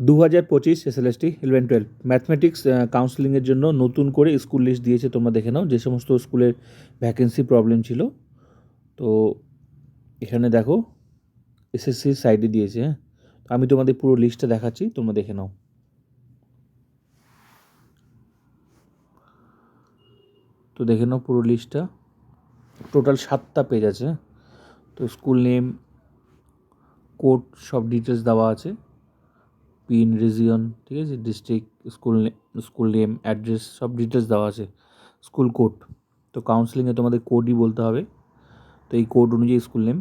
2025 SLST 11-12 mathematics কাউন্সেলিংয়ের জন্য নতুন করে স্কুল লিস্ট দিয়েছে, তোমরা দেখে নাও যে সমস্ত স্কুলের ভ্যাকেন্সি প্রবলেম ছিল। তো এখানে দেখো এসএসসির সাইডে দিয়েছে। হ্যাঁ, আমি তোমাদের পুরো লিস্টটা দেখাচ্ছি, তোমরা দেখে নাও। তো দেখে নাও পুরো লিস্টটা, টোটাল 7টা পেজ আছে। তো স্কুল নেম, কোড, সব ডিটেলস দেওয়া আছে, পিন, রিজিয়ন, ঠিক আছে, ডিস্ট্রিক্ট, স্কুল নেম, অ্যাড্রেস, সব ডিটেলস দেওয়া আছে, স্কুল কোড। তো কাউন্সেলিংয়ে তোমাদের কোডই বলতে হবে, তো এই কোড অনুযায়ী স্কুল নেম।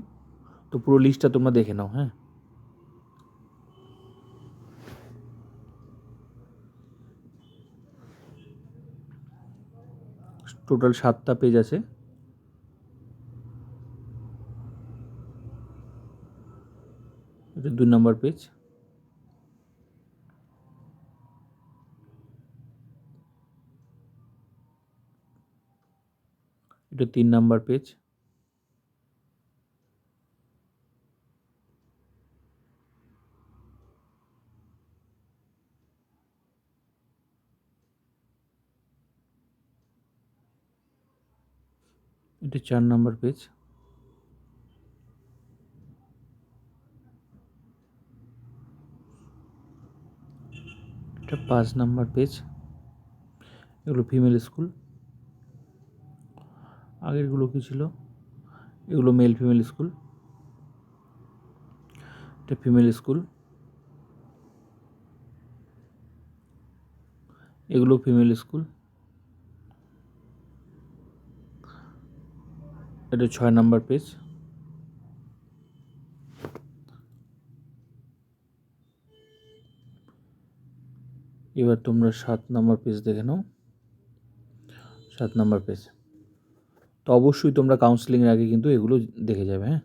তো পুরো লিস্টটা তোমরা দেখে নাও। হ্যাঁ, টোটাল 7টা পেজ আছে। এটা 2 নম্বর পেজ, এটা 3 নম্বর পেজ, এটা 4 নম্বর পেজ, এটা 5 নম্বর পেজ। এগুলো ফিমেল স্কুল। আগেরগুলো কী ছিল? এগুলো মেল ফিমেল স্কুল। এটা ফিমেল স্কুল, এগুলো ফিমেল স্কুল। এটা 6 নম্বর পেজ। এবার তোমরা 7 নম্বর পেজ দেখে নাও, 7 নম্বর পেজ। তো অবশ্যই তোমরা কাউন্সেলিংয়ের আগে কিন্তু এগুলো দেখে যাবে। হ্যাঁ।